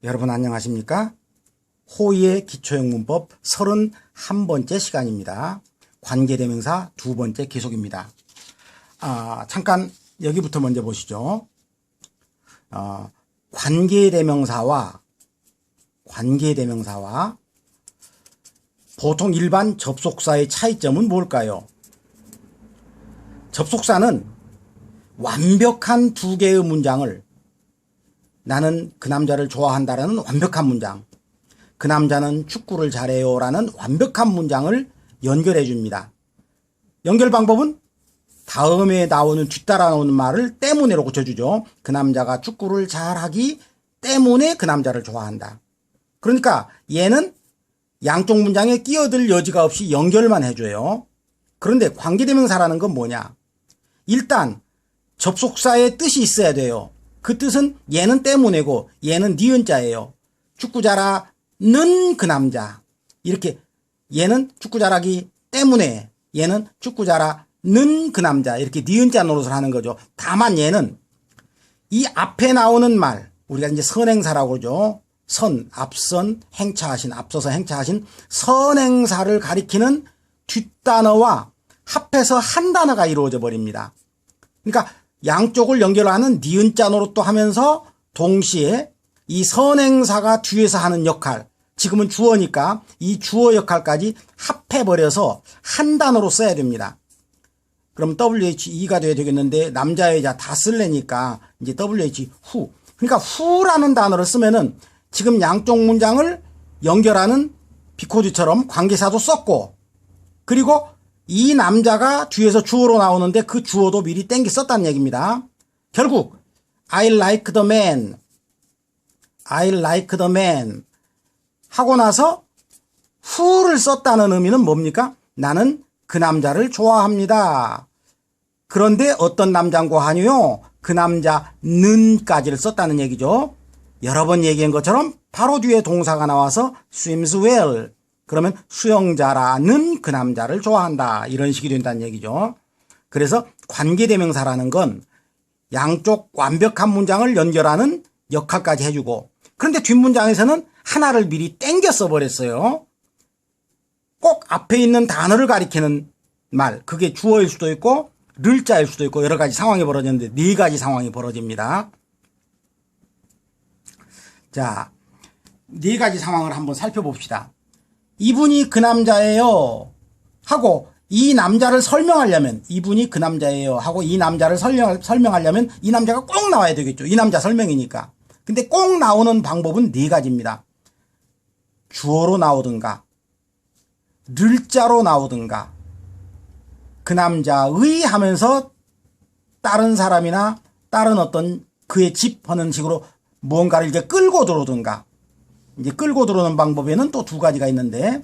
여러분 안녕하십니까? 호의의 기초영문법 31번째 시간입니다. 관계대명사 두 번째 계속입니다. 잠깐 여기부터 먼저 보시죠. 관계대명사와 보통 일반 접속사의 차이점은 뭘까요? 접속사는 완벽한 두 개의 문장을 나는 그 남자를 좋아한다라는 완벽한 문장, 그 남자는 축구를 잘해요 라는 완벽한 문장을 연결해 줍니다. 연결 방법은 다음에 나오는 뒤따라 나오는 말을 때문에로 고쳐주죠. 그 남자가 축구를 잘하기 때문에 그 남자를 좋아한다. 그러니까 얘는 양쪽 문장에 끼어들 여지가 없이 연결만 해줘요. 그런데 관계대명사라는 건 뭐냐? 일단 접속사의 뜻이 있어야 돼요. 그 뜻은 얘는 때문에고 얘는 니은자예요. 축구 잘하는 그 남자. 이렇게 얘는 축구 잘하기 때문에 얘는 축구 잘하는 그 남자. 이렇게 니은자 노릇을 하는 거죠. 다만 얘는 이 앞에 나오는 말, 우리가 이제 선행사라고 그러죠. 앞선, 행차하신, 앞서서 행차하신 선행사를 가리키는 뒷단어와 합해서 한 단어가 이루어져 버립니다. 그러니까 양쪽을 연결하는 니은자 노릇도 하면서 동시에 이 선행사가 뒤에서 하는 역할, 지금은 주어니까 이 주어 역할까지 합해버려서 한 단어로 써야 됩니다. 그럼 WHE가 돼야 되겠는데 남자 여자 다 쓸래니까 이제 WH 후. 그러니까 후라는 단어를 쓰면은 지금 양쪽 문장을 연결하는 비코드처럼 관계사도 썼고, 그리고 이 남자가 뒤에서 주어로 나오는데 그 주어도 미리 땡겨 썼다는 얘기입니다. 결국 I like the man 하고 나서 who를 썼다는 의미는 뭡니까? 나는 그 남자를 좋아합니다. 그런데 어떤 남자인고 하니요? 그 남자는까지를 썼다는 얘기죠. 여러 번 얘기한 것처럼 바로 뒤에 동사가 나와서 swims well, 그러면 수영자라는 그 남자를 좋아한다. 이런 식이 된다는 얘기죠. 그래서 관계대명사라는 건 양쪽 완벽한 문장을 연결하는 역할까지 해주고, 그런데 뒷문장에서는 하나를 미리 땡겨 써버렸어요. 꼭 앞에 있는 단어를 가리키는 말, 그게 주어일 수도 있고 를자일 수도 있고 여러 가지 상황이 벌어지는데 네 가지 상황이 벌어집니다. 자, 네 가지 상황을 한번 살펴봅시다. 이분이 그 남자예요 하고 이 남자를 설명하려면, 이분이 그 남자예요 하고 이 남자를 설명하려면 이 남자가 꼭 나와야 되겠죠. 이 남자 설명이니까. 근데 꼭 나오는 방법은 네 가지입니다. 주어로 나오든가 를자로 나오든가 그 남자의 하면서 다른 사람이나 다른 어떤 그의 집 하는 식으로 무언가를 이제 끌고 들어오든가. 이제 끌고 들어오는 방법에는 또 두 가지가 있는데,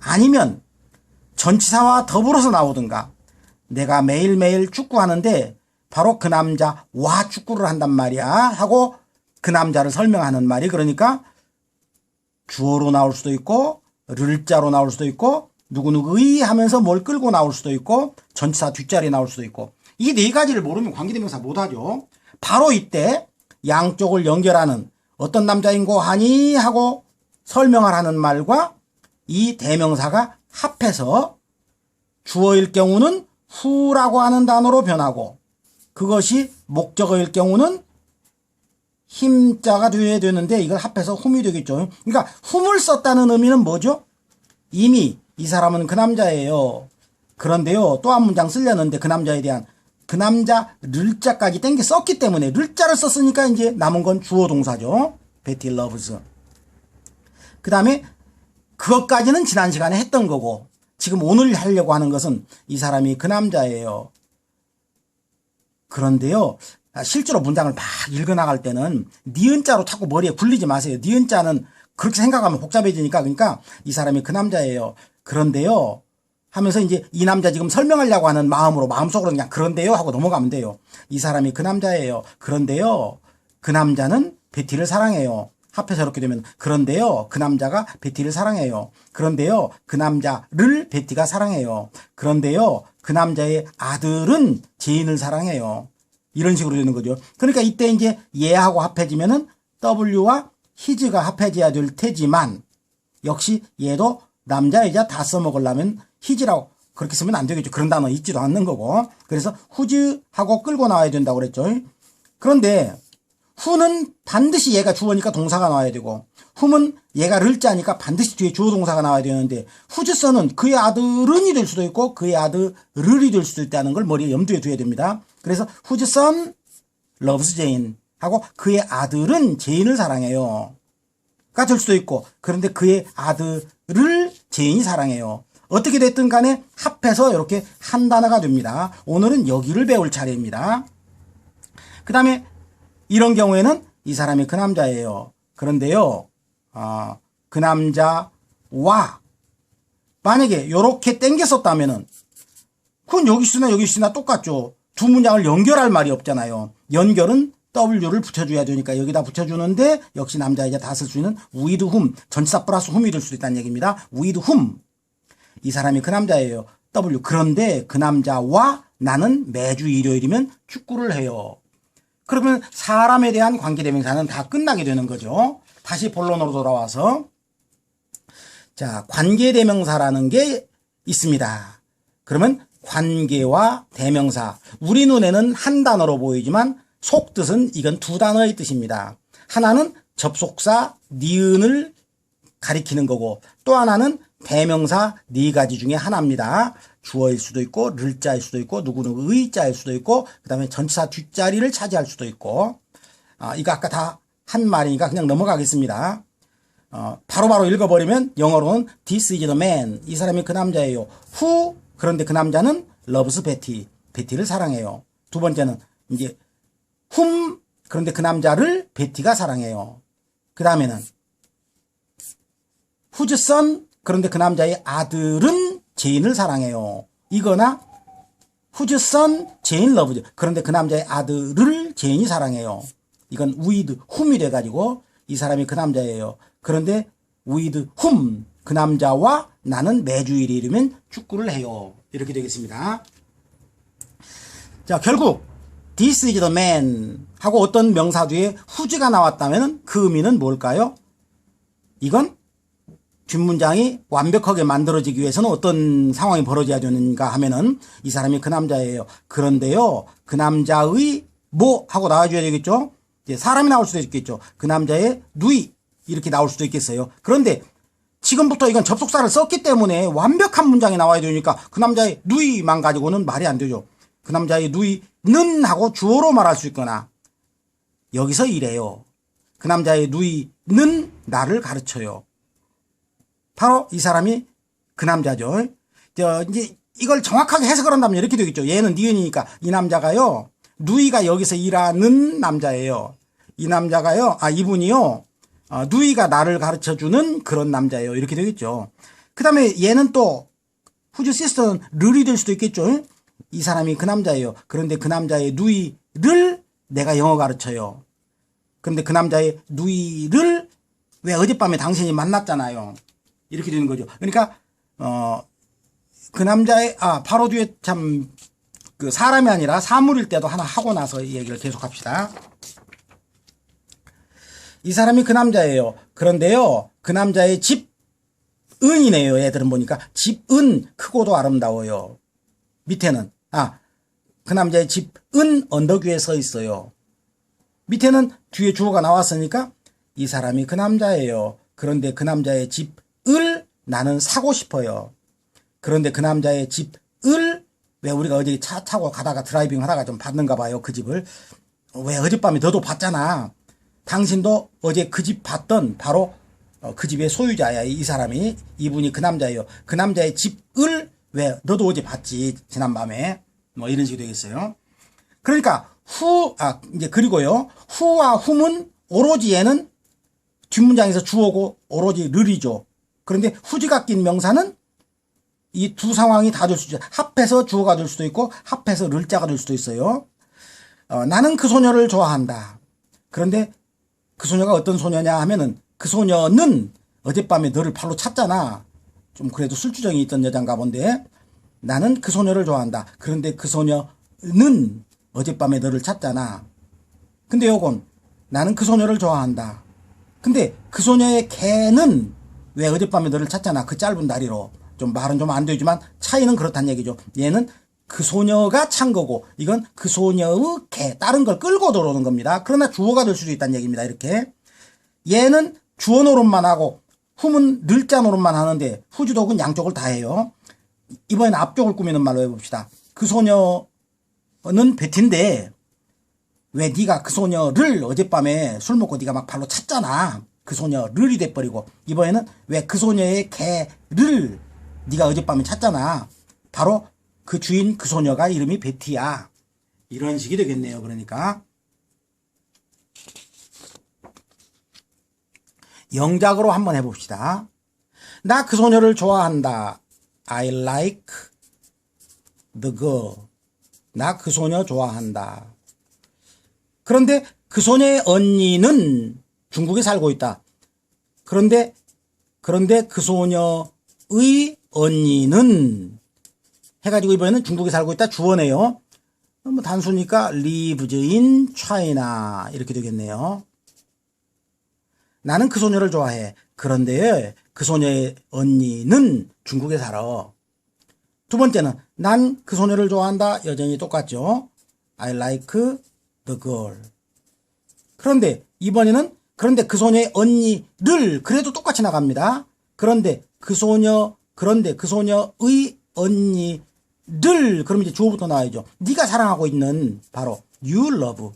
아니면 전치사와 더불어서 나오든가. 내가 매일매일 축구하는데 바로 그 남자와 축구를 한단 말이야 하고 그 남자를 설명하는 말이, 그러니까 주어로 나올 수도 있고 를자로 나올 수도 있고 누구누구의 하면서 뭘 끌고 나올 수도 있고 전치사 뒷자리에 나올 수도 있고, 이 네 가지를 모르면 관계대명사 못하죠. 바로 이때 양쪽을 연결하는 어떤 남자인고 하니 하고 설명을 하는 말과 이 대명사가 합해서 주어일 경우는 who라고 하는 단어로 변하고, 그것이 목적어일 경우는 힘자가 되어야 되는데 이걸 합해서 whom이 되겠죠. 그러니까 whom을 썼다는 의미는 뭐죠? 이미 이 사람은 그 남자예요. 그런데요, 또 한 문장 쓰려는데 그 남자에 대한 그 남자 를자까지 땡겨 썼기 때문에, 를자를 썼으니까 이제 남은 건 주어 동사죠. Betty loves. 그 다음에 그것까지는 지난 시간에 했던 거고, 지금 오늘 하려고 하는 것은 이 사람이 그 남자예요. 그런데요, 실제로 문장을 막 읽어나갈 때는 니은자로 자꾸 머리에 굴리지 마세요. 니은자는 그렇게 생각하면 복잡해지니까. 그러니까 이 사람이 그 남자예요. 그런데요 하면서 이제 이 남자 지금 설명하려고 하는 마음으로, 마음속으로 그냥 그런데요 하고 넘어가면 돼요. 이 사람이 그 남자예요. 그런데요 그 남자는 베티를 사랑해요. 합해서 이렇게 되면 그런데요 그 남자가 베티를 사랑해요. 그런데요 그 남자를 베티가 사랑해요. 그런데요 그 남자의 아들은 제인을 사랑해요. 이런 식으로 되는 거죠. 그러니까 이때 이제 얘하고 합해지면은 W와 히즈가 합해져야 될 테지만 역시 얘도 남자 여자 다 써먹으려면 히즈라고 그렇게 쓰면 안 되겠죠. 그런 단어 있지도 않는 거고. 그래서 후즈하고 끌고 나와야 된다고 그랬죠. 그런데 후는 반드시 얘가 주어니까 동사가 나와야 되고 훔은 얘가 를자니까 반드시 뒤에 주어 동사가 나와야 되는데 후즈서는 그의 아들은이 될 수도 있고 그의 아들을이 될 수도 있다는 걸 머리에 염두에 둬야 됩니다. 그래서 whose son loves Jane 하고 그의 아들은 제인을 사랑해요 가 될 수도 있고 그런데 그의 아들을 제인이 사랑해요. 어떻게 됐든 간에 합해서 이렇게 한 단어가 됩니다. 오늘은 여기를 배울 차례입니다. 그 다음에 이런 경우에는 이 사람이 그 남자예요. 그런데요, 그 남자와 만약에 이렇게 땡겼었다면은 그건 여기 쓰나 여기 쓰나 똑같죠. 두 문장을 연결할 말이 없잖아요. 연결은 W를 붙여줘야 되니까 여기다 붙여주는데 역시 남자 여자 다 쓸 수 있는 with whom 전치사 플러스 whom이 될 수도 있다는 얘기입니다. with whom 이 사람이 그 남자예요. W 그런데 그 남자와 나는 매주 일요일이면 축구를 해요. 그러면 사람에 대한 관계대명사는 다 끝나게 되는 거죠. 다시 본론으로 돌아와서 자 관계대명사라는 게 있습니다. 그러면 관계와 대명사 우리 눈에는 한 단어로 보이지만 속뜻은 이건 두 단어의 뜻입니다. 하나는 접속사 니은을 가리키는 거고 또 하나는 대명사 네 가지 중에 하나입니다. 주어일 수도 있고 를자일 수도 있고 누구누구 의자일 수도 있고 그 다음에 전치사 뒷자리를 차지할 수도 있고 이거 아까 다 한 말이니까 그냥 넘어가겠습니다. 바로바로 읽어버리면 영어로는 This is the man. 이 사람이 그 남자예요. Who 그런데 그 남자는 loves Betty. 베티를 사랑해요. 두 번째는 이제 whom 그런데 그 남자를 베티가 사랑해요. 그 다음에는 whose son 그런데 그 남자의 아들은 제인을 사랑해요. 이거나 whose son 제인 loves 그런데 그 남자의 아들을 제인이 사랑해요. 이건 with whom이 돼가지고 이 사람이 그 남자예요. 그런데 with whom 그 남자와 나는 매주 일요일이면 축구를 해요. 이렇게 되겠습니다. 자 결국 This is the man 하고 어떤 명사 뒤에 whose가 나왔다면 그 의미는 뭘까요? 이건 뒷문장이 완벽하게 만들어지기 위해서는 어떤 상황이 벌어져야 되는가 하면은 이 사람이 그 남자예요. 그런데요, 그 남자의 뭐 하고 나와줘야 되겠죠? 이제 사람이 나올 수도 있겠죠. 그 남자의 누이 이렇게 나올 수도 있겠어요. 그런데 지금부터 이건 접속사를 썼기 때문에 완벽한 문장이 나와야 되니까 그 남자의 누이만 가지고는 말이 안 되죠. 그 남자의 누이는 하고 주어로 말할 수 있거나 여기서 이래요. 그 남자의 누이는 나를 가르쳐요. 바로 이 사람이 그 남자죠. 이제 이걸 정확하게 해석을 한다면 이렇게 되겠죠. 얘는 니은이니까 이 남자가요. 누이가 여기서 일하는 남자예요. 이 남자가요. 이분이요. 누이가 나를 가르쳐주는 그런 남자예요. 이렇게 되겠죠. 그 다음에 얘는 또 whose sister는 르이 될 수도 있겠죠. 이 사람이 그 남자예요. 그런데 그 남자의 누이를 내가 영어 가르쳐요. 그런데 그 남자의 누이를 왜 어젯밤에 당신이 만났잖아요. 이렇게 되는 거죠. 그러니까 그 남자의 바로 뒤에 참 그 사람이 아니라 사물일 때도 하나 하고 나서 이 얘기를 계속합시다. 이 사람이 그 남자예요. 그런데요, 그 남자의 집은이네요. 애들은 보니까 집은 크고도 아름다워요. 밑에는 그 남자의 집은 언덕 위에 서 있어요. 밑에는 뒤에 주어가 나왔으니까 이 사람이 그 남자예요. 그런데 그 남자의 집을 나는 사고 싶어요. 그런데 그 남자의 집을 왜 우리가 어제 차 타고 가다가 드라이빙 하다가 좀 봤는가 봐요. 그 집을. 왜 어젯밤에 너도 봤잖아. 당신도 어제 그 집 봤던 바로 그 집의 소유자야. 이 사람이. 이분이 그 남자예요. 그 남자의 집을 왜 너도 어제 봤지. 지난밤에. 뭐 이런 식이 되겠어요. 그러니까 이제 그리고요. who와 whom은 오로지 얘는 뒷문장에서 주어고 오로지 르이죠. 그런데 whose가 낀 명사는 이 두 상황이 다 될 수 있죠. 합해서 주어가 될 수도 있고 합해서 를자가 될 수도 있어요. 나는 그 소녀를 좋아한다. 그런데 그 소녀가 어떤 소녀냐 하면은 그 소녀는 어젯밤에 너를 발로 찼잖아. 좀 그래도 술주정이 있던 여잔가 본데 나는 그 소녀를 좋아한다. 그런데 그 소녀는 어젯밤에 너를 찼잖아. 근데 요건 나는 그 소녀를 좋아한다. 근데 그 소녀의 개는 왜 어젯밤에 너를 찾잖아. 그 짧은 다리로. 좀 말은 좀 안 되지만 차이는 그렇다는 얘기죠. 얘는 그 소녀가 찬 거고 이건 그 소녀의 개, 다른 걸 끌고 들어오는 겁니다. 그러나 주어가 될 수도 있다는 얘기입니다. 이렇게. 얘는 주어 노릇만 하고 훔은 늘자 노릇만 하는데 후주독은 양쪽을 다 해요. 이번엔 앞쪽을 꾸미는 말로 해봅시다. 그 소녀는 베티인데 왜 네가 그 소녀를 어젯밤에 술 먹고 네가 막 발로 찼잖아. 그 소녀를이 돼버리고 이번에는 왜 그 소녀의 개를 네가 어젯밤에 찼잖아. 바로 그 주인 그 소녀가 이름이 베티야. 이런 식이 되겠네요. 그러니까 영작으로 한번 해봅시다. 나 그 소녀를 좋아한다. I like the girl. 나 그 소녀 좋아한다. 그런데 그 소녀의 언니는 중국에 살고 있다. 그런데 그 소녀의 언니는 해가지고 이번에는 중국에 살고 있다. 주어네요. 뭐 단수니까 lives in China 이렇게 되겠네요. 나는 그 소녀를 좋아해. 그런데 그 소녀의 언니는 중국에 살아. 두 번째는 난 그 소녀를 좋아한다. 여전히 똑같죠. I like the girl. 그런데 이번에는 그런데 그 소녀의 언니를 그래도 똑같이 나갑니다. 그런데 그 소녀의 언니를 그럼 이제 주어부터 나와야죠. 네가 사랑하고 있는 바로 you love.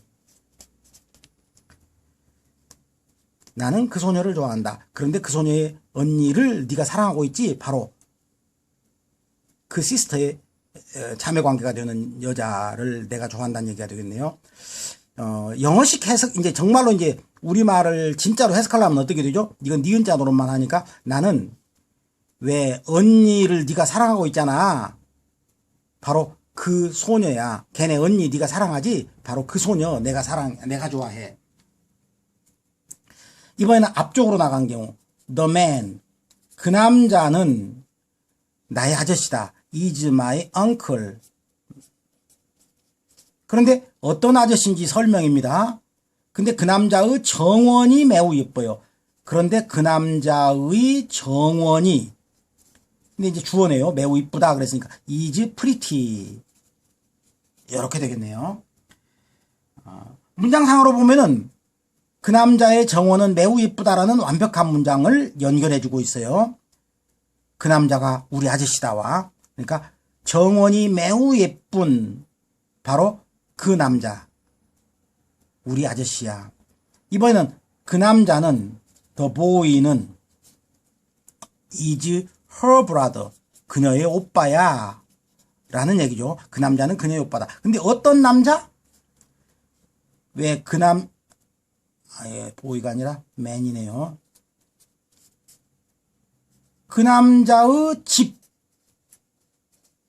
나는 그 소녀를 좋아한다. 그런데 그 소녀의 언니를 네가 사랑하고 있지. 바로 그 시스터의 자매 관계가 되는 여자를 내가 좋아한다는 얘기가 되겠네요. 영어식 해석, 이제 정말로 이제 우리말을 진짜로 해석하려면 어떻게 되죠? 이건 니은자 노릇만 하니까 나는 왜 언니를 네가 사랑하고 있잖아. 바로 그 소녀야. 걔네 언니 네가 사랑하지? 바로 그 소녀 내가 좋아해. 이번에는 앞쪽으로 나간 경우 the man, 그 남자는 나의 아저씨다. is my uncle. 그런데 어떤 아저씨인지 설명입니다. 근데 그 남자의 정원이 매우 예뻐요. 그런데 그 남자의 정원이 근데 이제 주어네요. 매우 이쁘다 그랬으니까 is pretty 이렇게 되겠네요. 문장상으로 보면은 그 남자의 정원은 매우 이쁘다라는 완벽한 문장을 연결해주고 있어요. 그 남자가 우리 아저씨다와 그러니까 정원이 매우 예쁜 바로 그 남자 우리 아저씨야. 이번에는 그 남자는 the boy는 is her brother 그녀의 오빠야 라는 얘기죠. 그 남자는 그녀의 오빠다. 근데 어떤 남자? 왜 보이가 아니라 man이네요. 그 남자의 집.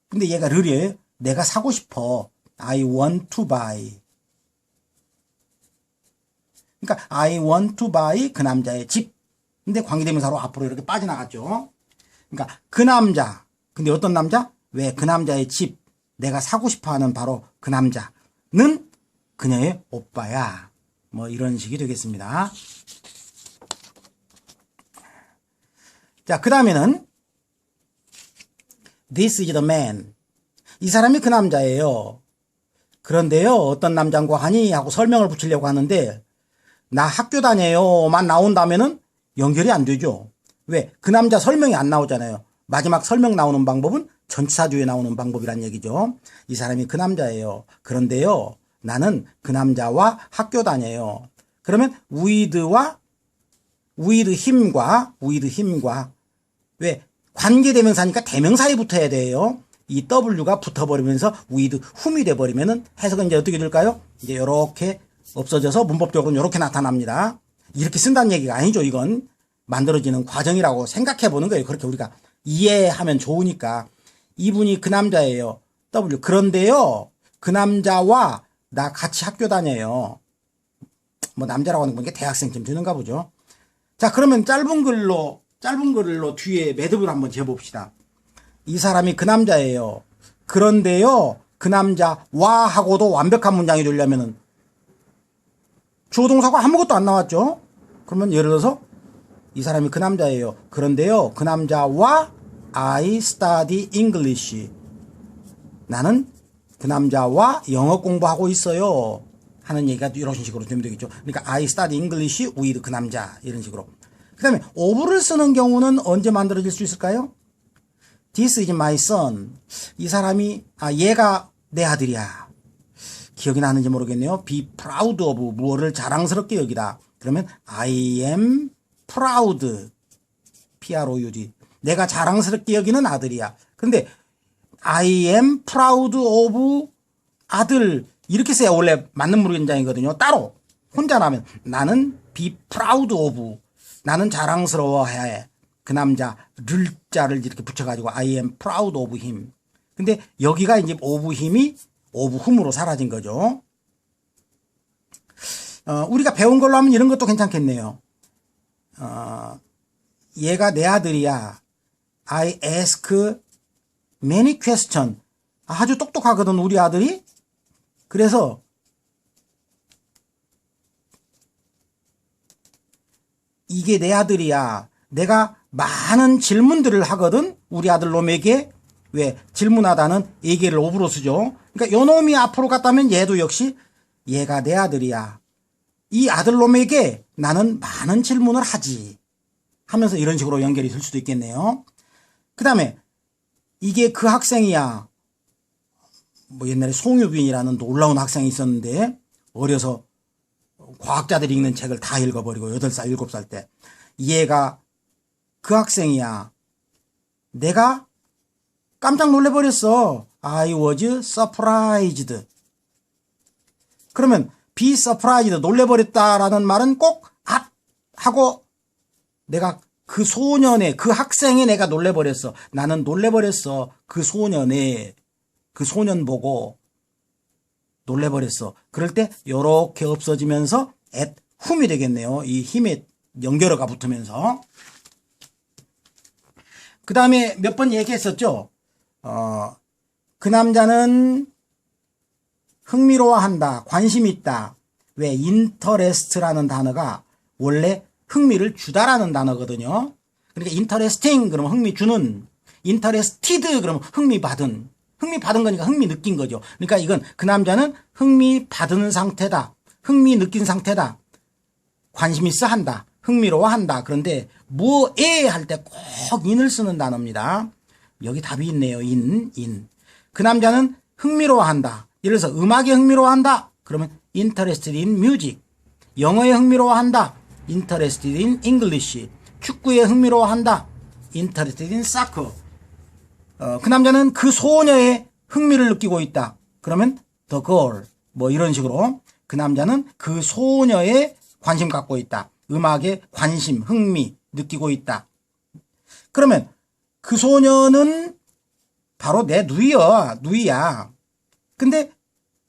근데 얘가 르리에요. 내가 사고 싶어. I want to buy. 그러니까 I want to buy 그 남자의 집. 근데 관계대명사로 앞으로 이렇게 빠져나갔죠. 그러니까 그 남자. 근데 어떤 남자? 왜 그 남자의 집. 내가 사고 싶어 하는 바로 그 남자는 그녀의 오빠야. 뭐 이런 식이 되겠습니다. 자, 그 다음에는 This is the man. 이 사람이 그 남자예요. 그런데요, 어떤 남자인고 하니 하고 설명을 붙이려고 하는데 나 학교 다녀요만 나온다면은 연결이 안 되죠. 왜? 그 남자 설명이 안 나오잖아요. 마지막 설명 나오는 방법은 전치사 뒤에 나오는 방법이란 얘기죠. 이 사람이 그 남자예요. 그런데요, 나는 그 남자와 학교 다녀요. 그러면 with him과 왜? 관계대명사니까 대명사에 붙어야 돼요. 이 W가 붙어버리면서 with whom이 돼버리면은 해석은 이제 어떻게 될까요? 이제 이렇게 없어져서 문법적으로는 이렇게 나타납니다. 이렇게 쓴다는 얘기가 아니죠. 이건 만들어지는 과정이라고 생각해 보는 거예요. 그렇게 우리가 이해하면 좋으니까. 이분이 그 남자예요. W. 그런데요, 그 남자와 나 같이 학교 다녀요. 뭐 남자라고 하는 거니까 대학생쯤 되는가 보죠. 자, 그러면 짧은 글로 뒤에 매듭을 한번 재봅시다. 이 사람이 그 남자예요. 그런데요, 그 남자와 하고도 완벽한 문장이 되려면은 주어 동사가 아무것도 안 나왔죠. 그러면 예를 들어서 이 사람이 그 남자예요. 그런데요, 그 남자와 I study English. 나는 그 남자와 영어 공부하고 있어요. 하는 얘기가 이런 식으로 되면 되겠죠. 그러니까 I study English with 그 남자. 이런 식으로. 그 다음에 of를 쓰는 경우는 언제 만들어질 수 있을까요? This is my son. 이 사람이, 얘가 내 아들이야. 기억이 나는지 모르겠네요. Be proud of. 무엇을 자랑스럽게 여기다. 그러면 I am proud. P-R-O-U-D. 내가 자랑스럽게 여기는 아들이야. 근데 I am proud of 아들. 이렇게 써야 원래 맞는 문장이거든요. 따로. 혼자 나면 나는 be proud of. 나는 자랑스러워해야 해. 그 남자를 자를 이렇게 붙여가지고 I am proud of him. 근데 여기가 이제 of him이 of whom으로 사라진 거죠. 우리가 배운 걸로 하면 이런 것도 괜찮겠네요. 얘가 내 아들이야. I ask many question. 아주 똑똑하거든, 우리 아들이. 그래서 이게 내 아들이야. 내가 많은 질문들을 하거든, 우리 아들 놈에게. 왜? 질문하다는 얘기를 of로 쓰죠. 그러니까 요 놈이 앞으로 갔다면 얘도 역시 얘가 내 아들이야. 이 아들놈에게 나는 많은 질문을 하지. 하면서 이런 식으로 연결이 될 수도 있겠네요. 그 다음에 이게 그 학생이야. 뭐 옛날에 송유빈이라는 놀라운 학생이 있었는데 어려서 과학자들이 읽는 책을 다 읽어버리고 8살, 7살 때. 얘가 그 학생이야. 내가 깜짝 놀래버렸어. I was surprised. 그러면 be surprised, 놀래버렸다라는 말은 꼭 하고 내가 그 소년의, 그 학생의 내가 놀래버렸어. 나는 놀래버렸어. 그 소년의, 그 소년 보고 놀래버렸어. 그럴 때 요렇게 없어지면서 at whom이 되겠네요. 이 힘에 연결어가 붙으면서. 그 다음에 몇 번 얘기했었죠. 그 남자는 흥미로워한다, 관심 있다. 왜? interest라는 단어가 원래 흥미를 주다라는 단어거든요. 그러니까 interesting 그러면 흥미 주는, interested 그러면 흥미 받은 거니까 흥미 느낀 거죠. 그러니까 이건 그 남자는 흥미 받은 상태다, 흥미 느낀 상태다, 관심 있어 한다, 흥미로워한다. 그런데 뭐에 할 때 꼭 in을 쓰는 단어입니다. 여기 답이 있네요. in. 그 남자는 흥미로워한다. 예를 들어서 음악에 흥미로워한다. 그러면 interested in music. 영어에 흥미로워한다. interested in English. 축구에 흥미로워한다. interested in soccer. 그 남자는 그 소녀의 흥미를 느끼고 있다. 그러면 the girl. 뭐 이런 식으로 그 남자는 그 소녀의 관심 갖고 있다. 음악에 관심, 흥미 느끼고 있다. 그러면 그 소녀는 바로 내 누이야. 근데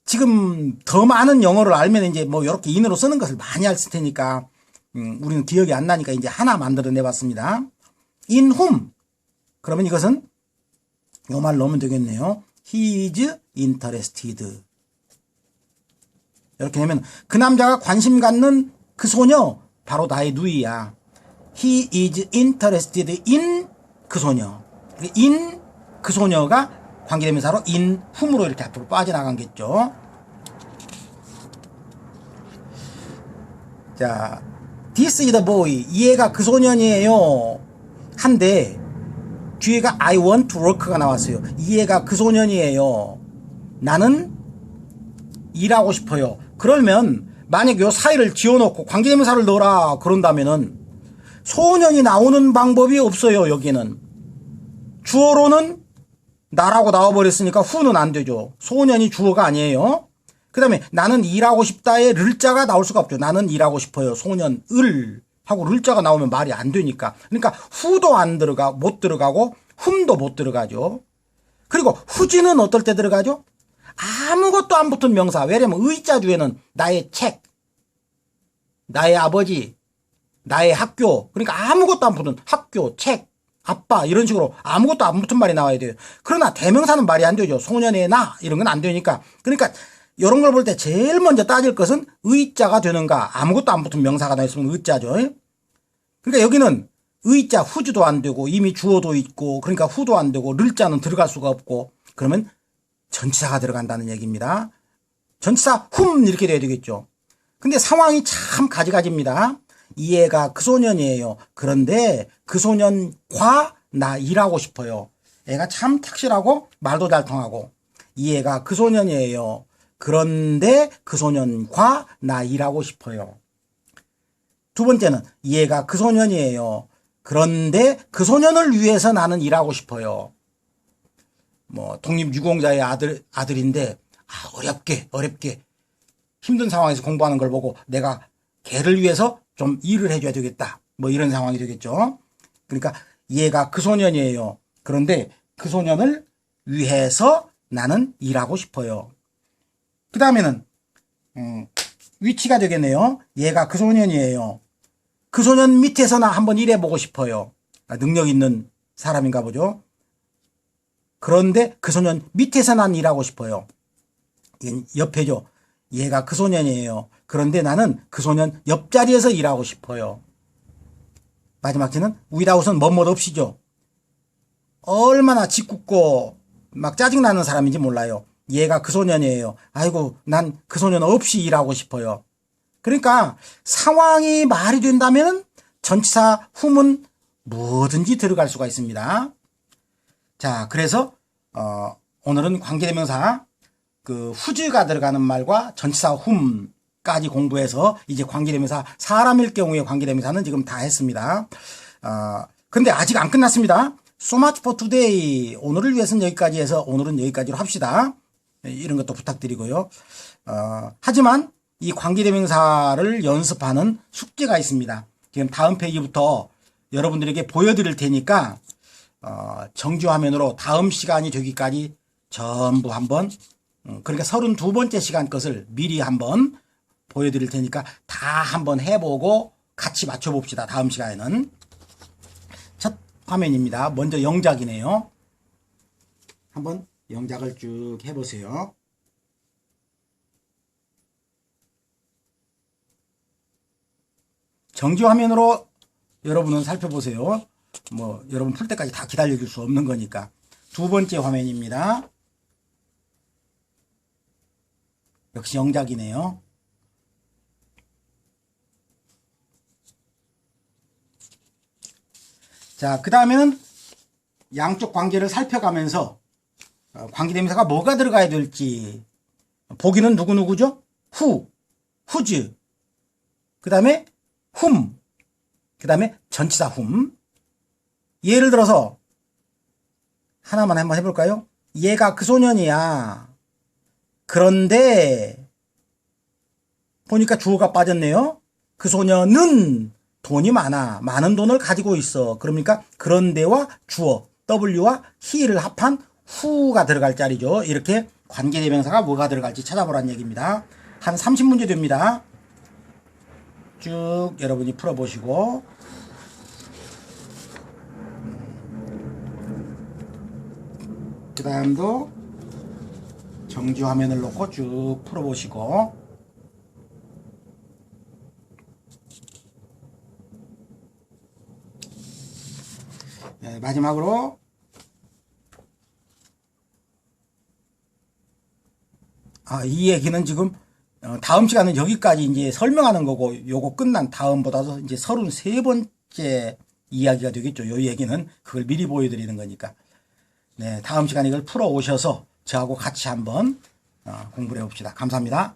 지금 더 많은 영어를 알면 이제 뭐 이렇게 인으로 쓰는 것을 많이 할 테니까 우리는 기억이 안 나니까 이제 하나 만들어 내봤습니다. in whom. 그러면 이것은 요 말 넣으면 되겠네요. He is interested. 이렇게 되면 그 남자가 관심 갖는 그 소녀 바로 나의 누이야. He is interested in 그 소녀. in 그 소녀가 관계대명사로 in whom으로 이렇게 앞으로 빠져나간겠죠. 자, this is the boy. 이 애가 그 소년이에요. 한데 뒤에가 I want to work가 나왔어요. 이 애가 그 소년이에요. 나는 일하고 싶어요. 그러면 만약 요 사이를 지워놓고 관계대명사를 넣어라 그런다면은 소년이 나오는 방법이 없어요. 여기는 주어로는 나라고 나와버렸으니까 who는 안 되죠. 소년이 주어가 아니에요. 그 다음에 나는 일하고 싶다에 를자가 나올 수가 없죠. 나는 일하고 싶어요. 소년 을 하고 를자가 나오면 말이 안 되니까. 그러니까 who도 안 들어가, 못 들어가고 whom도 못 들어가죠. 그리고 whos는 어떨 때 들어가죠? 아무것도 안 붙은 명사. 왜냐면 의자 뒤에는 나의 책, 나의 아버지, 나의 학교. 그러니까 아무것도 안 붙은 학교, 책, 아빠 이런 식으로 아무것도 안 붙은 말이 나와야 돼요. 그러나 대명사는 말이 안 되죠. 소년의 나 이런 건 안 되니까. 그러니까 이런 걸 볼 때 제일 먼저 따질 것은 의자가 되는가. 아무것도 안 붙은 명사가 나있으면 의자죠. 그러니까 여기는 의자 후주도 안 되고 이미 주어도 있고 그러니까 후도 안 되고 를자는 들어갈 수가 없고 그러면 전치사가 들어간다는 얘기입니다. 전치사 훔 이렇게 돼야 되겠죠. 근데 상황이 참 가지가지입니다. 이 애가 그 소년이에요. 그런데 그 소년과 나 일하고 싶어요. 애가 참 착실하고 말도 잘 통하고 이 애가 그 소년이에요. 그런데 그 소년과 나 일하고 싶어요. 두 번째는 이 애가 그 소년이에요. 그런데 그 소년을 위해서 나는 일하고 싶어요. 뭐 독립유공자의 아들인데 어렵게 힘든 상황에서 공부하는 걸 보고 내가 걔를 위해서 좀 일을 해줘야 되겠다. 뭐 이런 상황이 되겠죠. 그러니까 얘가 그 소년이에요. 그런데 그 소년을 위해서 나는 일하고 싶어요. 그 다음에는 위치가 되겠네요. 얘가 그 소년이에요. 그 소년 밑에서 나 한번 일해보고 싶어요. 능력 있는 사람인가 보죠. 그런데 그 소년 밑에서 난 일하고 싶어요. 옆에죠. 얘가 그 소년이에요. 그런데 나는 그 소년 옆자리에서 일하고 싶어요. 마지막 지는 without은 뭐뭐 없이죠. 얼마나 짓궂고 막 짜증나는 사람인지 몰라요. 얘가 그 소년이에요. 아이고 난 그 소년 없이 일하고 싶어요. 그러니까 상황이 말이 된다면 전치사 훔은 뭐든지 들어갈 수가 있습니다. 자, 그래서 오늘은 관계대명사 그 후즈가 들어가는 말과 전치사 훔까지 공부해서 이제 관계대명사 사람일 경우에 관계대명사는 지금 다 했습니다. 근데 아직 안 끝났습니다. So much for today. 오늘을 위해서는 여기까지 해서 오늘은 여기까지로 합시다. 이런 것도 부탁드리고요. 하지만 이 관계대명사를 연습하는 숙제가 있습니다. 지금 다음 페이지부터 여러분들에게 보여드릴 테니까 정지 화면으로 다음 시간이 되기까지 전부 한번 그러니까 32번째 시간 것을 미리 한번 보여드릴 테니까 다 한번 해보고 같이 맞춰봅시다. 다음 시간에는. 첫 화면입니다. 먼저 영작이네요. 한번 영작을 쭉 해보세요. 정지 화면으로 여러분은 살펴보세요. 뭐 여러분 풀 때까지 다 기다려줄 수 없는 거니까. 두 번째 화면입니다. 역시 영작이네요. 자, 그 다음에는 양쪽 관계를 살펴가면서 관계대명사가 뭐가 들어가야 될지. 보기는 누구누구죠? 후즈. 그 다음에 훔. 그 다음에 전치사 훔. 예를 들어서 하나만 한번 해볼까요? 얘가 그 소년이야. 그런데 보니까 주어가 빠졌네요. 그 소년은 돈이 많아. 많은 돈을 가지고 있어. 그러니까 그런데와 주어 W와 he를 합한 who가 들어갈 자리죠. 이렇게 관계대명사가 뭐가 들어갈지 찾아보라는 얘기입니다. 한 30문제 됩니다. 쭉 여러분이 풀어보시고 그 다음도 정지 화면을 놓고 쭉 풀어보시고 네, 마지막으로 이 얘기는 지금 다음 시간은 여기까지 이제 설명하는 거고 요거 끝난 다음보다도 이제 33번째 이야기가 되겠죠. 요 얘기는 그걸 미리 보여드리는 거니까. 네, 다음 시간에 이걸 풀어 오셔서 저하고 같이 한번 공부를 해봅시다. 감사합니다.